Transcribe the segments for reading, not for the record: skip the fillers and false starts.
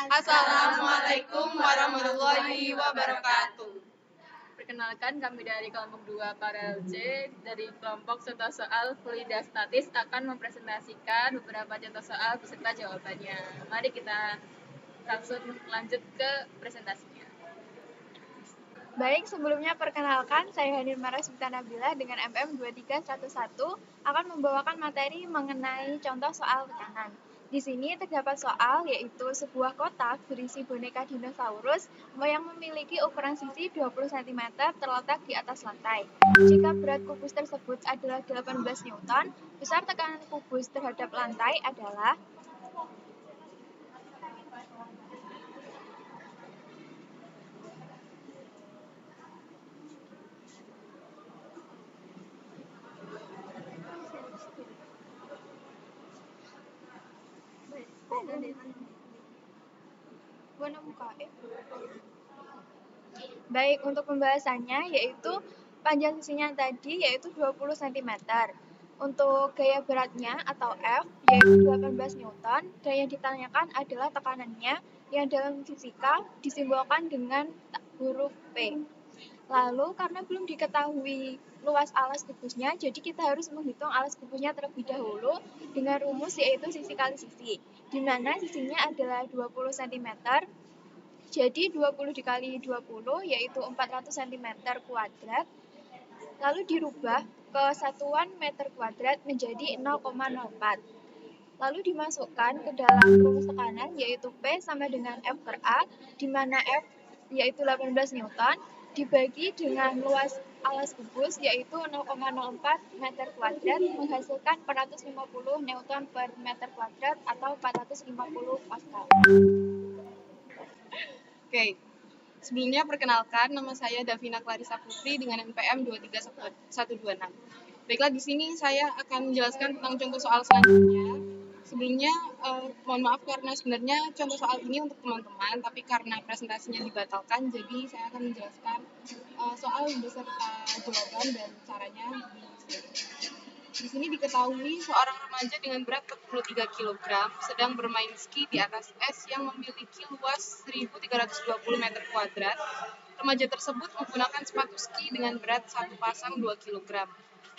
Assalamualaikum warahmatullahi wabarakatuh. Perkenalkan, kami dari kelompok 2 Paralel C dari kelompok contoh soal fluida statis akan mempresentasikan beberapa contoh soal beserta jawabannya. Mari kita langsung lanjut ke presentasinya. Baik, sebelumnya perkenalkan, saya Hanir Marasmita Nabila dengan MM 2311 akan membawakan materi mengenai contoh soal tekanan. Di sini terdapat soal yaitu sebuah kotak berisi boneka dinosaurus yang memiliki ukuran sisi 20 cm terletak di atas lantai. Jika berat kubus tersebut adalah 18 Newton, besar tekanan kubus terhadap lantai adalah Baik, untuk pembahasannya yaitu panjang sisinya tadi yaitu 20 cm. Untuk gaya beratnya atau F yaitu 18 Newton dan yang ditanyakan adalah tekanannya yang dalam fisika disimbolkan dengan huruf P. Lalu karena belum diketahui luas alas kubusnya, jadi kita harus menghitung alas kubusnya terlebih dahulu dengan rumus yaitu sisi kali sisi, di mana sisinya adalah 20 cm. Jadi 20 dikali 20 yaitu 400 cm kuadrat, lalu dirubah ke satuan meter kuadrat menjadi 0,04. Lalu dimasukkan ke dalam rumus tekanan yaitu P sama dengan F per A, di mana F yaitu 18 Newton, dibagi dengan luas alas kubus yaitu 0,04 meter kuadrat menghasilkan 450 Newton per meter kuadrat atau 450 Pascal. Oke, sebelumnya perkenalkan, nama saya Davina Clarissa Putri dengan NPM 23126. Baiklah, di sini saya akan menjelaskan tentang contoh soal selanjutnya. Sebelumnya, mohon maaf karena sebenarnya contoh soal ini untuk teman-teman, tapi karena presentasinya dibatalkan, jadi saya akan menjelaskan soal beserta jawaban dan caranya di sini diketahui seorang remaja dengan berat 43 kg sedang bermain ski di atas es yang memiliki luas 1.320 meter kuadrat. Remaja tersebut menggunakan sepatu ski dengan berat satu pasang 2 kg.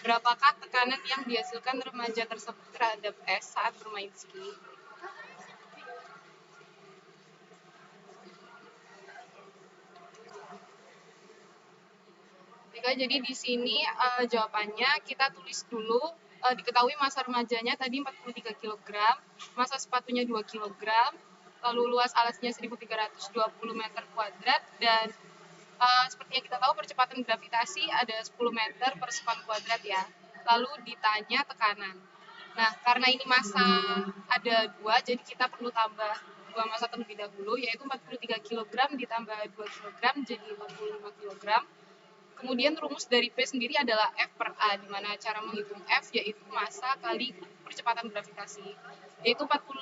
Berapakah tekanan yang dihasilkan remaja tersebut terhadap es saat bermain ski? Jadi di sini jawabannya kita tulis dulu. Diketahui massa remajanya tadi 43 kg, massa sepatunya 2 kg, lalu luas alasnya 1.320 meter kuadrat, dan seperti yang kita tahu percepatan gravitasi ada 10 meter per sekon kuadrat ya. Lalu ditanya tekanan. Nah, karena ini massa ada 2, jadi kita perlu tambah 2 massa terlebih dahulu, yaitu 43 kg ditambah 2 kg jadi 45 kg. Kemudian rumus dari P sendiri adalah F per A, di mana cara menghitung F yaitu massa kali percepatan gravitasi, yaitu 45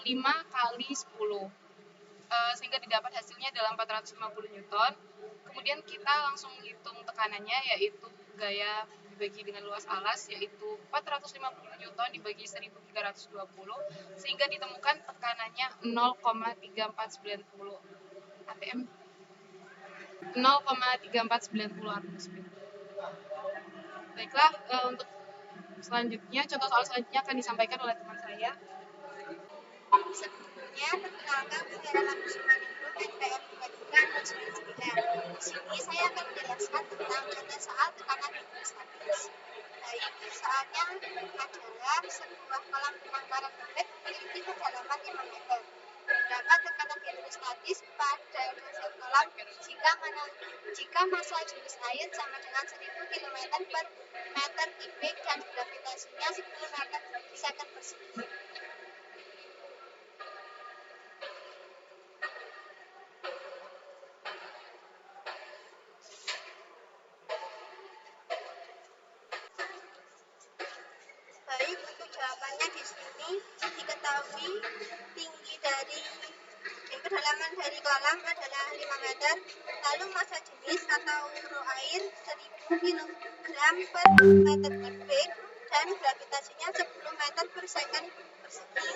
kali 10, sehingga didapat hasilnya dalam 450 Newton. Kemudian kita langsung menghitung tekanannya, yaitu gaya dibagi dengan luas alas, yaitu 450 Newton dibagi 1.320, sehingga ditemukan tekanannya 0,3490 atm. 0,3490 atmosfer. Baiklah, untuk selanjutnya, contoh soal selanjutnya akan disampaikan oleh teman saya. Sebelumnya, perkenalkan saya Lalu Sumaningrum, NPM 2399. Di sini saya akan menjelaskan tentang contoh soal tekanan hidrostatis. Baik, soalnya adalah sebuah kolam penangkaran bulat memiliki kedalaman 5 meter. Berapa tekanan hidrostatis pada dasar kolam jika massa jenis air sama dengan 1000 km per meter kubik dan gravitasinya 10 meter second persegi. Baik, untuk jawabannya di sini diketahui tinggi dari kedalaman dari kolam adalah 5 meter, lalu massa jenis atau ro air 1000 kg per meter kubik dan gravitasinya 10 meter per second persegi.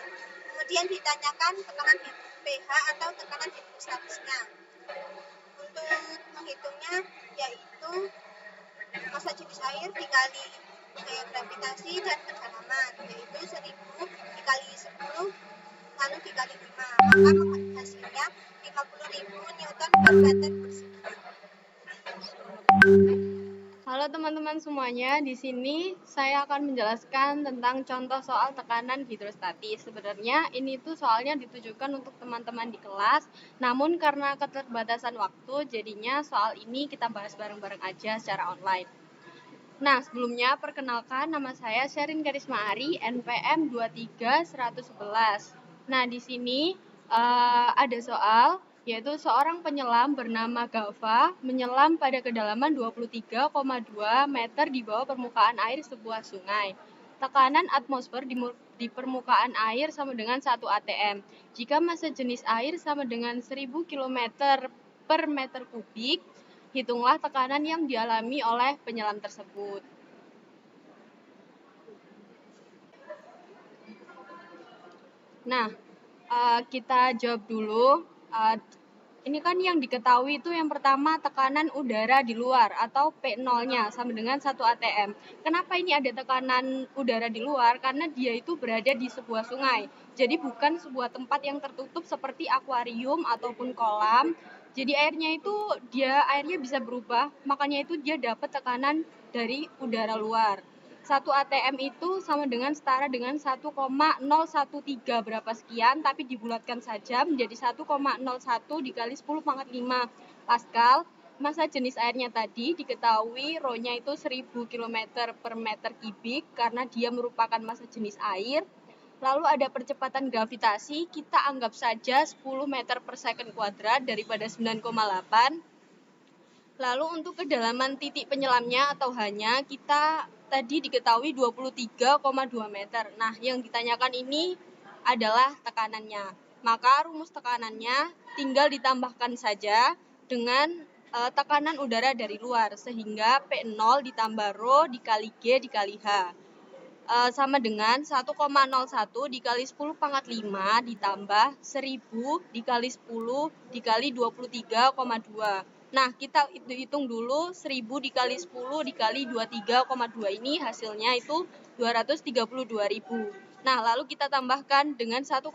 Kemudian ditanyakan tekanan pH atau tekanan hidrostatisnya. Untuk menghitungnya yaitu massa jenis air dikali gaya gravitasi dan kedalaman, yaitu 1000 dikali 10 lalu dikali 5, maka hasilnya 50.000 Newton per meter persegi. Halo teman-teman semuanya, di sini saya akan menjelaskan tentang contoh soal tekanan hidrostatis. Sebenarnya ini tuh soalnya ditujukan untuk teman-teman di kelas, namun karena keterbatasan waktu, jadinya soal ini kita bahas bareng-bareng aja secara online. Nah, sebelumnya perkenalkan nama saya Sherin Karisma Ari, NPM 23111. Nah, di sini ada soal, yaitu seorang penyelam bernama Gava menyelam pada kedalaman 23,2 meter di bawah permukaan air sebuah sungai. Tekanan atmosfer di permukaan air sama dengan 1 atm. Jika massa jenis air sama dengan 1000 km per meter kubik, hitunglah tekanan yang dialami oleh penyelam tersebut. Nah, kita jawab dulu. Ini kan yang diketahui itu yang pertama tekanan udara di luar atau P0-nya sama dengan 1 atm. Kenapa ini ada tekanan udara di luar? Karena dia itu berada di sebuah sungai. Jadi bukan sebuah tempat yang tertutup seperti akuarium ataupun kolam. Jadi airnya bisa berubah, makanya itu dia dapat tekanan dari udara luar. 1 atm itu sama dengan setara dengan 1,013 berapa sekian, tapi dibulatkan saja menjadi 1,01 dikali 10 pangkat 5 Pascal. Massa jenis airnya tadi diketahui rho-nya itu 1000 km per meter kubik karena dia merupakan massa jenis air. Lalu ada percepatan gravitasi, kita anggap saja 10 meter per second kuadrat daripada 9,8. Lalu untuk kedalaman titik penyelamnya atau H-nya, kita tadi diketahui 23,2 meter. Nah, yang ditanyakan ini adalah tekanannya. Maka rumus tekanannya tinggal ditambahkan saja dengan tekanan udara dari luar, sehingga P0 ditambah rho dikali G dikali H. Sama dengan 1,01 dikali 10 pangkat 5 ditambah 1000 dikali 10 dikali 23,2. Nah, kita hitung dulu 1000 dikali 10 dikali 23,2 ini hasilnya itu 232.000. Nah, lalu kita tambahkan dengan 1,01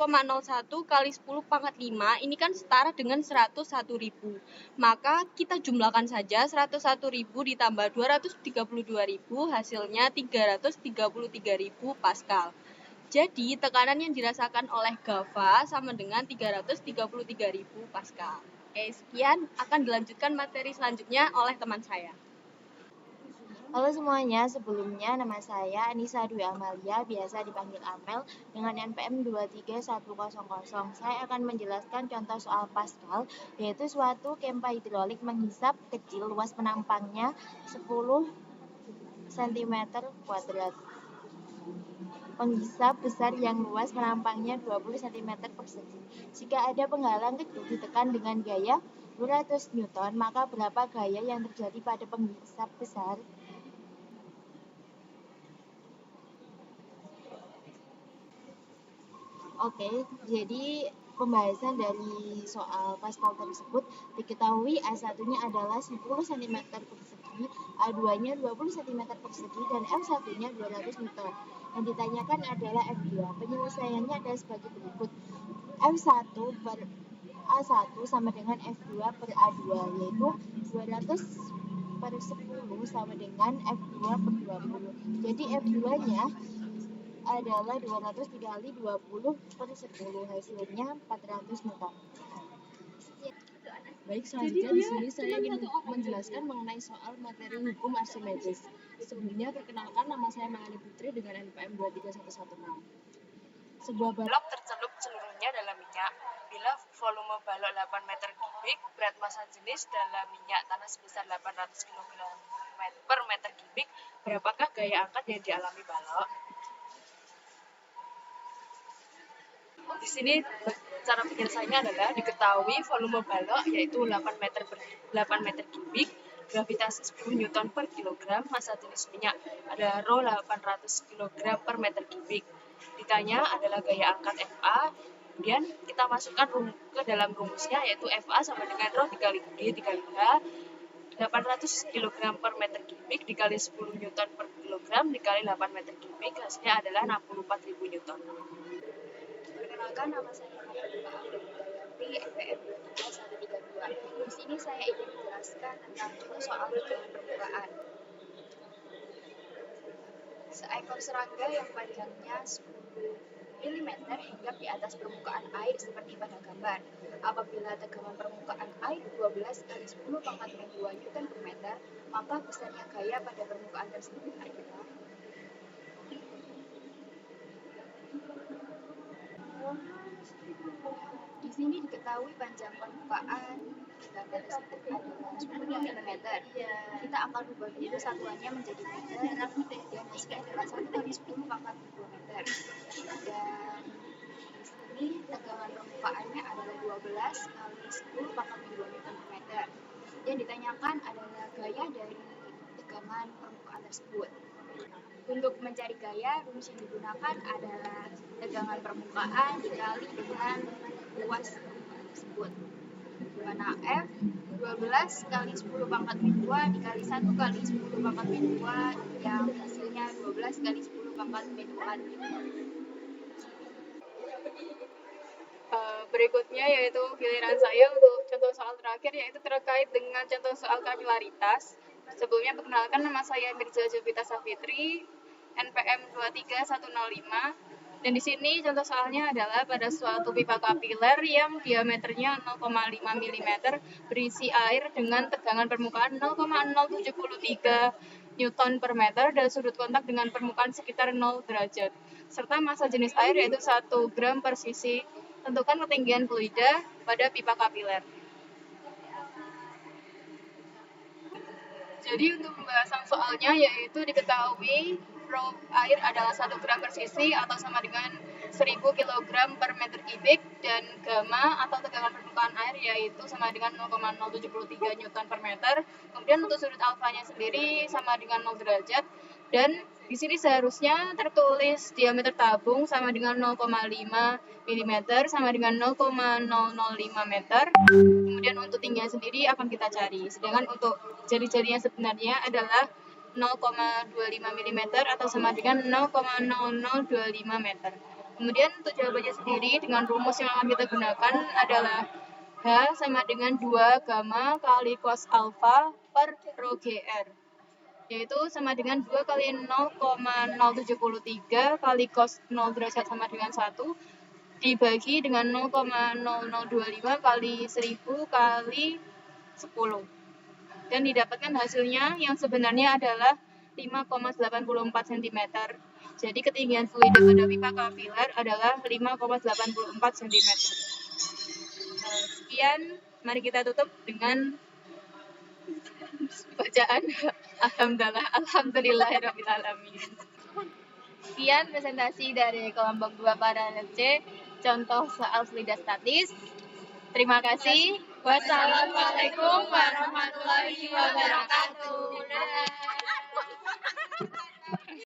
kali 10 pangkat 5, ini kan setara dengan 101.000. Maka kita jumlahkan saja 101.000 ditambah 232.000, hasilnya 333.000 Pascal. Jadi, tekanan yang dirasakan oleh Gava sama dengan 333.000 Pascal. Oke, sekian, akan dilanjutkan materi selanjutnya oleh teman saya. Halo semuanya, sebelumnya nama saya Anissa Dwi Amalia, biasa dipanggil Amel, dengan NPM 23100. Saya akan menjelaskan contoh soal Pascal, yaitu suatu kempa hidrolik menghisap kecil, luas penampangnya 10 cm kuadrat. Penghisap besar yang luas penampangnya 20 cm persegi. Jika ada penghalang kecil ditekan dengan gaya 200 Newton, maka berapa gaya yang terjadi pada penghisap besar? Oke, jadi pembahasan dari soal Pascal tersebut diketahui A1-nya adalah 10 cm persegi, A2-nya 20 cm persegi, dan F1-nya 200 Newton. Yang ditanyakan adalah F2. Penyelesaiannya adalah sebagai berikut. F1 per A1 sama dengan F2 per A2, yaitu 200 per 10 sama dengan F2 per 20. Jadi F2-nya adalah 200 dikali 20 per 10, hasilnya 400 Newton. Baik, selanjutnya di sini saya ingin menjelaskan mengenai soal materi hukum Archimedes. Sebelumnya perkenalkan, nama saya Mangani Putri dengan NPM 23116. Sebuah balok tercelup seluruhnya dalam minyak. Bila volume balok 8 meter kubik, berat massa jenis dalam minyak tanah sebesar 800 kg per meter kubik, berapakah gaya angkat yang dialami balok? Di sini cara penyelesaiannya adalah diketahui volume balok yaitu 8 meter kubik, gravitasi 10 Newton per kilogram, massa jenis minyak adalah rho 800 kg per meter kubik. Ditanya adalah gaya angkat FA, Kemudian kita masukkan ke dalam rumusnya, yaitu FA sama dengan rho dikali D dikali H, 800 kg per meter kubik dikali 10 Newton per kilogram dikali 8 meter kubik, hasilnya adalah 64.000 Newton. Perkenalkan, nama saya Nova Apriani, NPM 23132. Di sini saya ingin menjelaskan tentang contoh soal tegangan permukaan. Seekor serangga yang panjangnya 10 mm hinggap di atas permukaan air seperti pada gambar. Apabila tegangan permukaan air 12 kali 10 pangkat 2 Newton per meter, maka besarnya gaya pada permukaan tersebut adalah di sini diketahui panjang permukaan gambar tersebut adalah 10 mm. Kita akan ubah dulu satuannya menjadi meter dan hasilnya adalah 1 kali 10 pangkat 2 meter. Dan di sini tegangan permukaannya adalah 12 kali 10 pangkat 2 Newton per meter. Yang ditanyakan adalah gaya dari tegangan permukaan tersebut. Untuk mencari gaya, rumus yang digunakan adalah tegangan permukaan dikali dengan luas permukaan tersebut. Di mana F 12 kali 10 pangkat 2 dikali 1 kali 10 pangkat 2 yang hasilnya 12 kali 10 pangkat 4. Berikutnya yaitu giliran saya untuk contoh soal terakhir, yaitu terkait dengan contoh soal kapilaritas. Sebelumnya perkenalkan, nama saya Mirza Jovita Safitri, NPM 23105. Dan di sini contoh soalnya adalah pada suatu pipa kapiler yang diameternya 0,5 mm berisi air dengan tegangan permukaan 0,073 Newton per meter dan sudut kontak dengan permukaan sekitar 0 derajat. Serta massa jenis air yaitu 1 gram per cc. Tentukan ketinggian fluida pada pipa kapiler. Jadi untuk pembahasan soalnya yaitu diketahui rho air adalah 1 gram per cc atau sama dengan 1000 kg per meter kubik, dan gamma atau tegangan permukaan air yaitu sama dengan 0,073 Newton per meter. Kemudian untuk sudut alfanya sendiri sama dengan 0 derajat, dan di sini seharusnya tertulis diameter tabung sama dengan 0,5 mm sama dengan 0,005 meter. Kemudian untuk tingginya sendiri akan kita cari. Sedangkan untuk jari-jarinya sebenarnya adalah 0,25 mm atau sama dengan 0,0025 meter. Kemudian untuk jawabannya sendiri dengan rumus yang akan kita gunakan adalah H sama dengan 2 gamma kali cos alpha per rho GR. Yaitu sama dengan 2 kali 0,073 kali cos 0 derajat sama dengan 1 dibagi dengan 0,0025 kali 1000 kali 10. Dan didapatkan hasilnya yang sebenarnya adalah 5,84 cm. Jadi ketinggian fluida pada pipa kapiler adalah 5,84 cm. Sekian, mari kita tutup dengan bacaan Alhamdulillahirrahmanirrahim. Sekian presentasi dari kelompok 2 paralel C, contoh soal fluida statis. Terima kasih. Wassalamualaikum warahmatullahi wabarakatuh.